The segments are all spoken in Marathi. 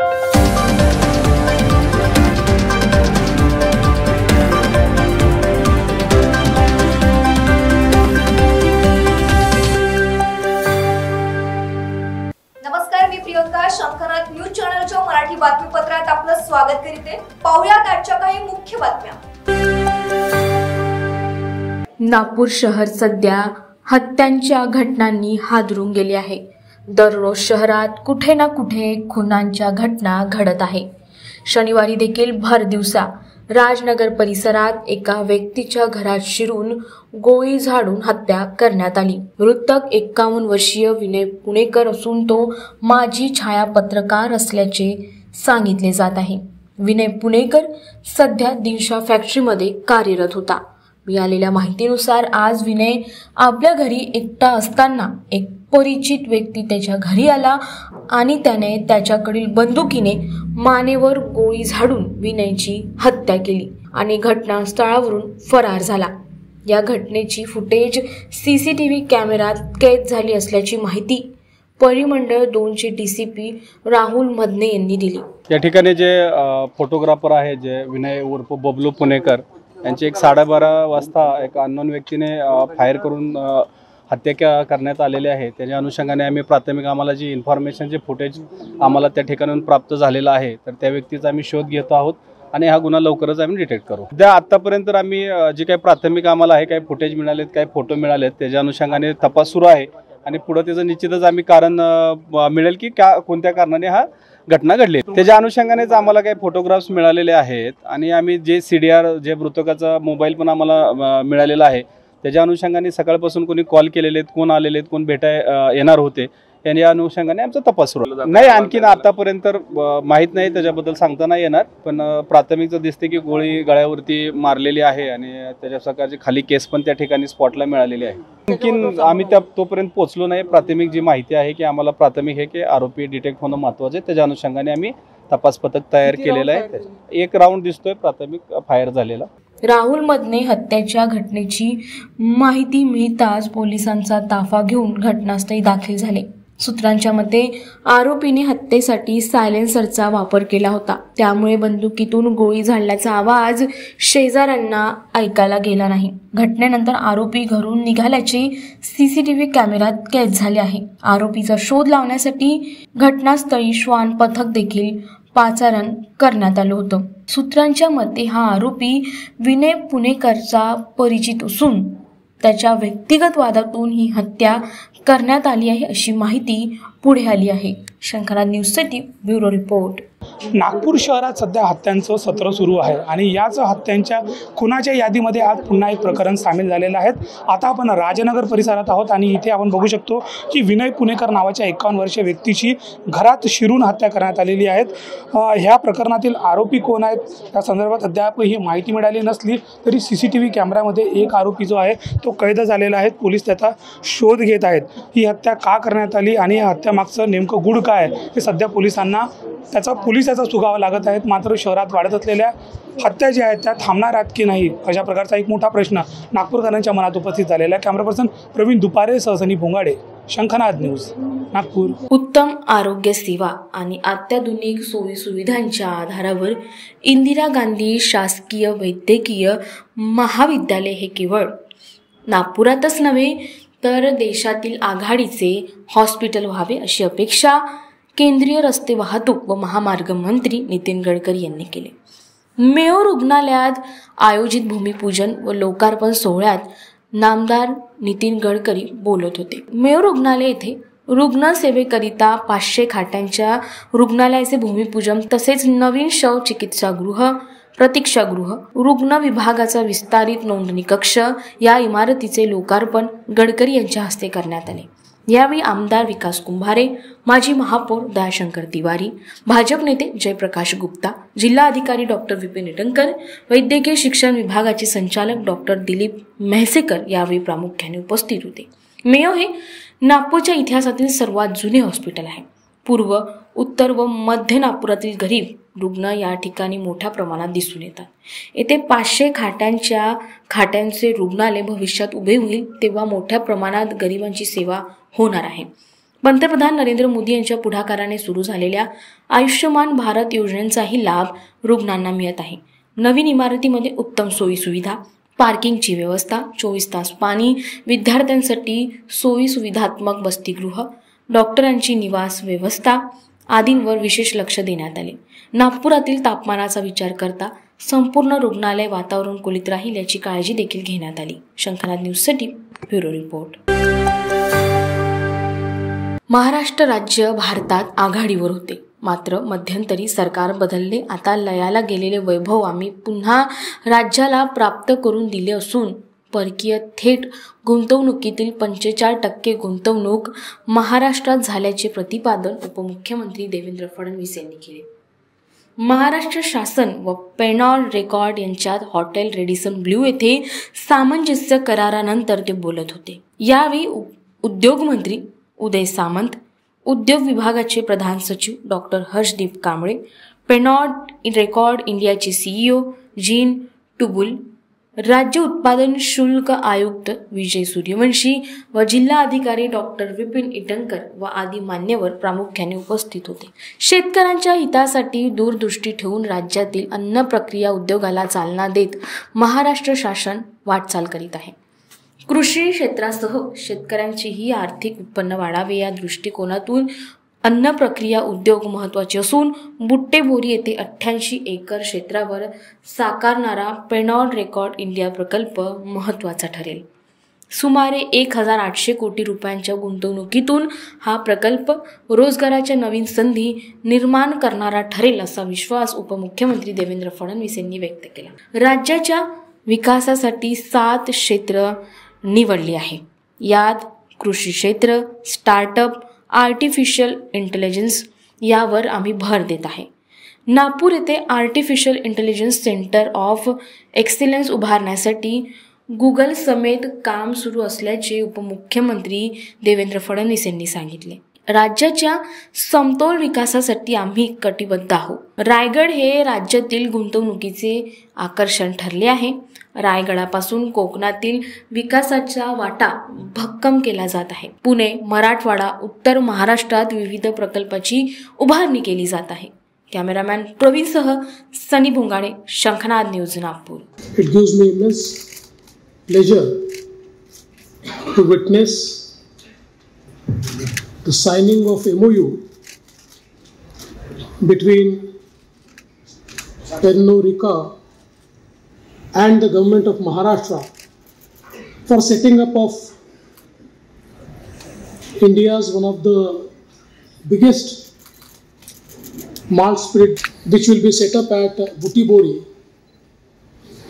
नमस्कार, मी प्रियंका. शंखनाद न्यूज चॅनलच्या मराठी बातमीपत्रात आपलं स्वागत करते. पाहुयात आजच्या काही मुख्य बातम्या. नागपूर शहर सध्या हत्यांच्या घटनांनी हादरून गेले आहे. दररोज शहरात कुठे ना कुठे खुनांच्या घटना घडत आहे. शनिवारी देखील भर दिवसा राजनगर परिसरात एका व्यक्तीच्या घरात शिरून गोळी झाडून हत्या करण्यात आली. मृतक 51 वर्षीय विनय पुणेकर असून तो माजी छायापत्रकार असल्याचे सांगितले जात आहे. विनय पुणेकर सध्या दिनशा फॅक्टरीमध्ये कार्यरत होता. मिळालेल्या माहितीनुसार आज विनय आपल्या घरी एकटा असताना एक परिचित व्यक्ती त्याच्या घरी आला आणि त्याने त्याच्याकडील बंदुकीने मानेवर गोळी झाडून विनयची हत्या केली आणि घटनास्थळावरून फरार झाला. या घटनेची फुटेज सीसीटीव्ही कॅमेऱ्यात कैद झाली असल्याची माहिती परिमंडळ 2चे डीसीपी राहुल मदने यांनी दिली. या ठिकाणी जे फोटोग्राफर आहे जे विनय उर्फ बबलू पुणेकर यांची एक 12:30 वाजता एक अननोन व्यक्तीने फायर करून हत्या करण्यात आलेली आहे. त्याच्या अनुषंगाने आम्ही प्राथमिक आम्हाला जी इन्फॉर्मेशन जे फुटेज आम्हाला त्या ठिकाणाहून प्राप्त झालेलं आहे तर त्या व्यक्तीचा आम्ही शोध घेतो आहोत आणि हा गुन्हा लवकरच आम्ही डिटेक्ट करू. सध्या आत्तापर्यंत आम्ही जे काही प्राथमिक आम्हाला आहे काही फुटेज मिळालेत काही फोटो मिळालेत त्याच्या अनुषंगाने तपास सुरू आहे आणि पुढे त्याचं निश्चितच आम्ही कारण मिळेल की कोणत्या कारणाने हा घटना घडली. त्याच्या अनुषंगानेच आम्हाला काही फोटोग्राफ्स मिळालेले आहेत आणि आम्ही जे CDR जे मृतकाचा मोबाईल पण आम्हाला मिळालेला आहे त्याच्या अनुषंगाने सकाळपासून कोणी कॉल केलेले आहेत कोण आलेले आहेत कोण येणार होते या अनुषंगाने आमचा तपास सुरू नाही. आणखीन आतापर्यंत माहीत नाही त्याच्याबद्दल सांगता नाही येणार पण प्राथमिकचं दिसते की गोळी गळ्यावरती मारलेली आहे आणि त्याच्या प्रकारची खाली केस पण त्या ठिकाणी स्पॉटला मिळालेली आहे. आणखीन आम्ही तोपर्यंत पोहोचलो नाही. प्राथमिक जी माहिती आहे की आम्हाला प्राथमिक आहे की आरोपी डिटेक्ट होणं महत्त्वाचं आहे. त्याच्या अनुषंगाने आम्ही तपास पथक तयार केलेलं आहे. एक राऊंड दिसतोय प्राथमिक फायर झालेला. राहुल मदने हत्येच्या घटनेची माहिती मिळताच पोलिसांचा ताफा घेऊन घटनास्थळी दाखल झाले. सूत्रांच्या मते आरोपीने हत्येसाठी सायलेन्सरचा वापर केला होता. त्यामुळे बंदुकीतून गोळी झाडल्याचा आवाज शेजाऱ्यांना ऐकायला गेला नाही. घटनेनंतर आरोपी घरून निघाल्याचे सीसीटीव्ही कॅमेऱ्यात कैद झाले आहे. आरोपीचा शोध लावण्यासाठी घटनास्थळी श्वान पथक देखील पाचारण करण्यात आलं होतं. सूत्रांच्या मते हा आरोपी विनय पुणेकरचा परिचित असून त्याच्या व्यक्तिगत वादातून ही हत्या करण्यात आली आहे अशी माहिती पुढे आली आहे. शंखनाद न्यूजसाठी ब्युरो रिपोर्ट. नागपूर शहरात सध्या हत्यांचं सत्र सुरू आहे आणि याच हत्यांच्या खुनाच्या यादीमध्ये आज पुन्हा एक प्रकरण सामील झालेलं आहे. आता आपण राजनगर परिसरात आहोत आणि इथे आपण बघू शकतो की विनय पुणेकर नावाच्या 51 वर्षीय व्यक्तीची घरात शिरून हत्या करण्यात आलेली आहे. ह्या प्रकरणातील आरोपी कोण आहेत या संदर्भात अद्याप ही माहिती मिळाली नसली तरी CCTV कॅमेऱ्यामध्ये एक आरोपी जो आहे तो कैद झालेला आहे. पोलीस त्याचा शोध घेत आहेत. ही हत्या का करण्यात आली आणि या हत्यामागचं नेमकं गूढ काय आहे हे सध्या पोलिसांना त्याचा सुगावा लागत आहेत. मात्र शहरात वाढत असलेल्या हत्या ज्या आहेत त्या थांबणार आहेत की नाही अशा प्रकारचा एक मोठा प्रश्न नागपूरकरांच्या मनात उपस्थित झालेला आहे. कॅमेरा पर्सन प्रवीण दुपारे सह सनी भोंगाडे, शंखनाद न्यूज, नागपूर. उत्तम आरोग्य सेवा आणि अत्याधुनिक सोयीसुविधांच्या आधारावर इंदिरा गांधी शासकीय वैद्यकीय महाविद्यालय हे केवळ नागपुरातच नव्हे तर देशातील आघाडीचे हॉस्पिटल व्हावे अशी अपेक्षा केंद्रीय रस्ते वाहतूक व महामार्ग मंत्री नितीन गडकरी यांनी केली. मेयो रुग्णालयात आयोजित भूमिपूजन व लोकार्पण सोहळ्यात नामदार नितीन गडकरी बोलत होते. मेयो रुग्णालय येथे रुग्णसेवेकरिता 500 खाटांच्या रुग्णालयाचे भूमिपूजन तसेच नवीन शवचिकित्सागृह, प्रतीक्षागृह, रुग्ण विभागाचा विस्तारित नोंदणी कक्ष या इमारतीचे लोकार्पण गडकरी यांच्या हस्ते करण्यात आले. यावेळी आमदार विकास कुंभारे, माजी महापौर दयाशंकर तिवारी, भाजप नेते जयप्रकाश गुप्ता, जिल्हा अधिकारी डॉक्टर विपिन इटनकर, वैद्यकीय शिक्षण विभागाचे संचालक डॉक्टर दिलीप म्हैसेकर यावेळी प्रामुख्याने उपस्थित होते. मेयो हे नागपूरच्या इतिहासातील सर्वात जुने हॉस्पिटल आहे. पूर्व, उत्तर व मध्य नागपुरातील गरीब रुग्ण या ठिकाणी मोठ्या प्रमाणात दिसून येतात. येथे 500 खाटांचे रुग्णालय भविष्यात उभे होईल तेव्हा मोठ्या प्रमाणात गरिबांची सेवा होणार आहे. पंतप्रधान नरेंद्र मोदी यांच्या पुढाकाराने सुरू झालेल्या आयुष्यमान भारत योजनेचाही लाभ रुग्णांना मिळत आहे. नवीन इमारतीमध्ये उत्तम सोयीसुविधा, पार्किंगची व्यवस्था, 24 तास पाणी, विद्यार्थ्यांसाठी सोयीसुविधात्मक वसतिगृह, डॉक्टरांची निवास व्यवस्था आदींवर विशेष लक्ष देण्यात आले. नागपुरातील तापमानाचा विचार करता संपूर्ण रुग्णालय वातावरणकुलित राहील याची काळजी देखील घेण्यात आली. शंखनाद न्यूजसाठी ब्युरो रिपोर्ट. महाराष्ट्र राज्य भारतात आघाडीवर होते, मात्र मध्यंतरी सरकार बदलले. आता लयाला गेलेले वैभव आम्ही पुन्हा राज्याला प्राप्त करून दिले असून परकीय थेट गुंतवणुकीतील 45% गुंतवणूक महाराष्ट्रात झाल्याचे प्रतिपादन उपमुख्यमंत्री देवेंद्र फडणवीस यांनी केले. महाराष्ट्र शासन व पेनॉर्ड रेकॉर्ड यांच्यात हॉटेल रेडिसन ब्ल्यू येथे सामंजस्य करारानंतर ते बोलत होते. यावेळी उद्योगमंत्री उदय सामंत, उद्योग विभागाचे प्रधान सचिव डॉक्टर हर्षदीप कांबळे, पेनॉर्ड रेकॉर्ड इंडियाचे CEO जीन टुबुल, राज्य उत्पादन शुल्क आयुक्त विजय सूर्यवंशी व जिल्हा अधिकारी डॉक्टर विपिन इटनकर व आदी मान्यवर प्रामुख्याने उपस्थित होते. शेतकऱ्यांच्या हितासाठी दूरदृष्टी ठेवून राज्यातील अन्न प्रक्रिया उद्योगाला चालना देत महाराष्ट्र शासन वाटचाल करीत आहे. कृषी क्षेत्रासह शेतकऱ्यांचेही आर्थिक उत्पन्न वाढावे या दृष्टिकोनातून अन्न प्रक्रिया उद्योग महत्त्वाचे असून बुट्टेबोरी येथे 88 एकर क्षेत्रावर साकारणारा पेनॉर्ड रेकॉर्ड इंडिया प्रकल्प महत्त्वाचा ठरेल. सुमारे 1800 कोटी रुपयांच्या गुंतवणुकीतून हा प्रकल्प रोजगाराच्या नवीन संधी निर्माण करणारा ठरेल असा विश्वास उपमुख्यमंत्री देवेंद्र फडणवीस यांनी व्यक्त केला. राज्याच्या विकासासाठी 7 क्षेत्र निवडली आहे. यात कृषी क्षेत्र, स्टार्टअप, आर्टिफिशियल इंटेलिजन्स यावर आम्ही भर देत आहे. नागपूर येथे artificial intelligence centre of excellence उभारण्यासाठी गुगल समेत काम सुरू असल्याचे उपमुख्यमंत्री देवेंद्र फडणवीस यांनी सांगितले. राज्याच्या समतोल विकासासाठी आम्ही कटिबद्ध आहोत. रायगड हे राज्यातील गुंतवणुकीचे आकर्षण ठरले आहे. रायगडापासून कोकणातील विकासाचा वाटा भक्कम केला जात आहे. पुणे, मराठवाडा, उत्तर महाराष्ट्रात विविध प्रकल्पाची उभारणी केली जात आहे. कॅमेरामॅन प्रवीणसह सनी भुंगाडे, शंखनाद news, Nagpur. It gives me immense pleasure to witness the signing of MOU between Pernod Ricard and the government of Maharashtra for setting up of India's one of the biggest malt spirit, which will be set up at Butibori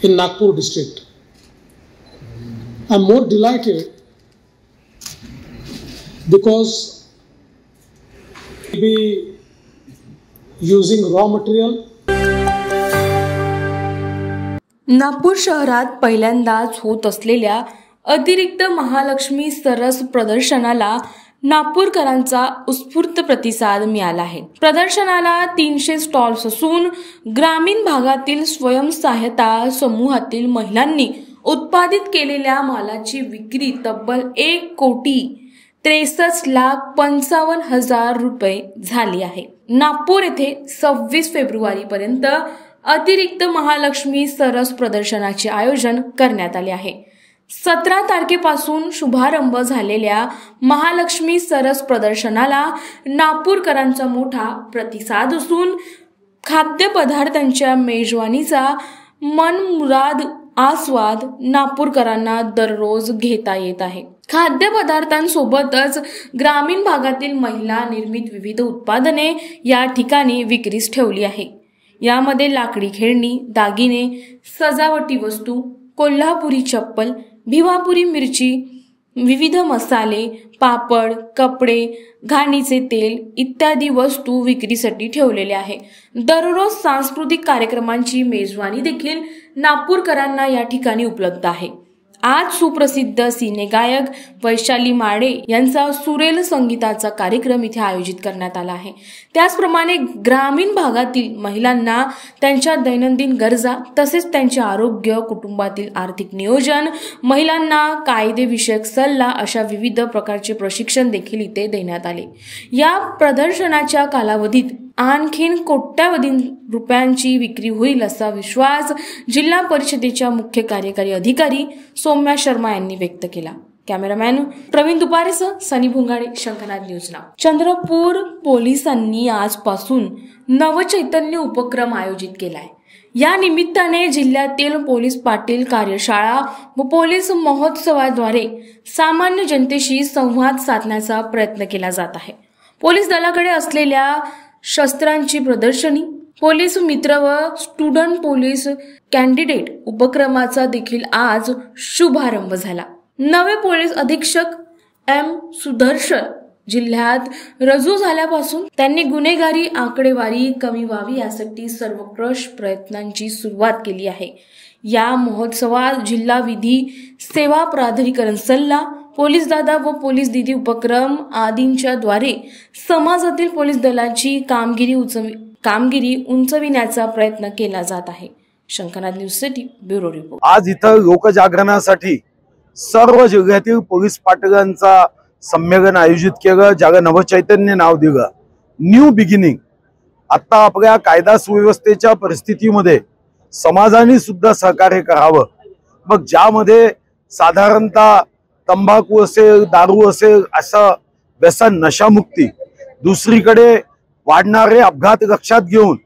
in Nagpur district. I'm more delighted because we'll be using raw material. Nagpur शहरात पहिल्यांदाच होत असलेल्या अतिरिक्त महालक्ष्मी सरस प्रदर्शनाला नागपूरकरांचा उत्स्फूर्त प्रतिसाद मिळाला आहे. प्रदर्शनाला 300 स्टॉल्स असून ग्रामीण भागातील स्वयंसहायता समूहातील महिलांनी उत्पादित केलेल्या मालाची विक्री तब्बल 1,63,55,000 रुपये झाली आहे. नागपूर येथे 26 फेब्रुवारी पर्यंत अतिरिक्त महालक्ष्मी सरस प्रदर्शनाचे आयोजन करण्यात आले आहे. 17 तारखेपासून शुभारंभ झालेल्या महालक्ष्मी सरस प्रदर्शनाला नागपूरकरांचा मोठा प्रतिसाद असून खाद्यपदार्थांच्या मेजवानीचा मनमुराद आस्वाद नागपूरकरांना दररोज घेता येत आहे. खाद्यपदार्थांसोबतच ग्रामीण भागातील महिला निर्मित विविध उत्पादने या ठिकाणी विक्रीस ठेवली आहे. यामध्ये लाकडी खेळणी, दागिने, सजावटी वस्तू, कोल्हापुरी चप्पल, भिवापुरी मिरची, विविध मसाले, पापड, कपडे, घाणीचे तेल इत्यादी वस्तू विक्रीसाठी ठेवलेले आहे. दररोज सांस्कृतिक कार्यक्रमांची मेजवानी देखील नागपूरकरांना या ठिकाणी उपलब्ध आहे. आज सुप्रसिद्ध सिनेगायक वैशाली माडे यांचा सुरेल संगीताचा कार्यक्रम इथे आयोजित करण्यात आला आहे। त्याचप्रमाणे ग्रामीण भागातील महिलांना त्यांच्या दैनंदिन गरजा तसेच त्यांचे आरोग्य, कुटुंबातील आर्थिक नियोजन, महिलांना कायदेविषयक सल्ला अशा विविध प्रकारचे प्रशिक्षण देखील इथे देण्यात आले। या प्रदर्शनाच्या कालावधीत आणखीन कोट्यावधी रुपयांची विक्री होईल असा विश्वास जिल्हा परिषदेच्या मुख्य कार्यकारी अधिकारी सौम्या शर्मा यांनी व्यक्त केला। कॅमेरामॅन प्रवीण दुपारेसह सनी भुंगाडे, शंखनाद न्यूज नाव। चंद्रपूर पोलिसांनी आजपासून नवचैतन्य उपक्रम आयोजित केलाय। या निमित्ताने जिल्ह्यातील पोलीस पाटील कार्यशाळा व पोलीस महोत्सवाद्वारे सामान्य जनतेशी संवाद साधण्याचा प्रयत्न केला जात आहे। पोलीस दलाकडे असलेल्या शस्त्रांची प्रदर्शनी, पोलीस मित्र व स्टुडंट पोलीस कॅन्डिडेट उपक्रमाचा देखील आज शुभारंभ झाला। नवे पोलीस अधीक्षक एम सुदर्शन जिल्ह्यात रुजू झाल्यापासून त्यांनी गुन्हेगारी आकडेवारी कमी व्हावी यासाठी सर्वंकष प्रयत्नांची सुरुवात केली आहे। या महोत्सवात जिल्हा विधी सेवा प्राधिकरण सल्ला, पोलीस दादा व पोलीस दीदी उपक्रम आदींच्या द्वारे समाजातील पोलीस दलाची कामगिरी उंचविण्याचा प्रयत्न केला जात आहे। शंखनाद न्यूजसाठी ब्युरो रिपोर्ट। आज इथं लोकजागरणासाठी सर्व जिल्ह्यातील पोलीस पाटलांचा संमेलन आयोजित केलं, ज्याला नवचैतन्य नाव दिलं, न्यू बिगिनिंग। आता आपल्या कायदा सुव्यवस्थेच्या परिस्थितीमध्ये समाजाने सुद्धा सहकार्य करावं। मग ज्यामध्ये साधारणतः तंबाखू असेल, दारू असेल, असं व्यसन नशामुक्ती, दुसरीकडे वाढणारे अपघात लक्षात घेऊन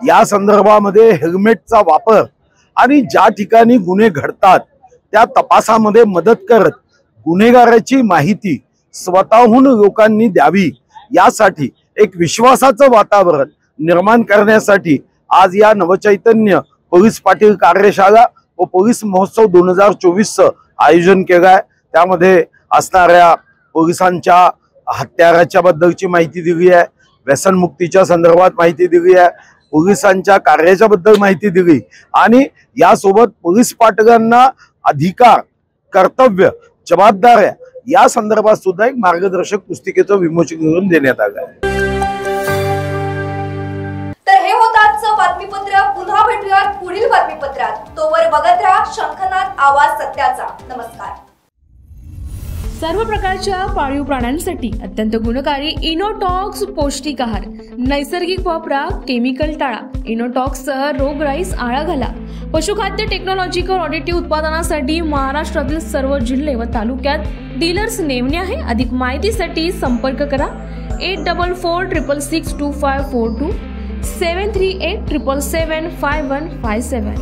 या संदर्भामध्ये हेल्मेटचा वापर आणि ज्या ठिकाणी गुन्हे घडतात त्या तपासामध्ये मदत करत गुन्हेगाराची माहिती स्वतःहून लोकांनी द्यावी, यासाठी एक विश्वासाचं वातावरण निर्माण करण्यासाठी आज या नवचैतन्य पोलीस पाटील कार्यशाळा व पोलीस महोत्सव 2024चं आयोजन केलं आहे। त्यामध्ये असणाऱ्या पोलिसांच्या हत्याराच्या बद्दलची माहिती दिली आहे, व्यसनमुक्तीच्या संदर्भात माहिती दिली आहे, पोलिसांच्या कार्याच्या बद्दल माहिती दिली आणि यासोबत पोलीस पाटलांना अधिकार, कर्तव्य, जबाबदाऱ्या या संदर्भात सुद्धा एक मार्गदर्शक पुस्तिकेचं विमोचन करून देण्यात आलं आहे। तर हे होतं आजचं बातमीपत्र। पुन्हा भेटूयात पुढील बातमीपत्रात। तोवर बघत राहा शंखनाद आवाज सत्याचा। नमस्कार। सर्व प्रकारच्या पाळीव प्राण्यांसाठी अत्यंत गुणकारी इनोटॉक्स पौष्टिक आहार, नैसर्गिक वापरा, केमिकल टाळा। इनोटॉक्ससह रोगराईस आळा घाला। पशुखाद्य टेक्नॉलॉजिकल ऑडिटिव्ह उत्पादनासाठी महाराष्ट्रातील सर्व जिल्हे व तालुक्यात डीलर्स नेमणे आहे। अधिक माहितीसाठी संपर्क करा 8446625542 738775157।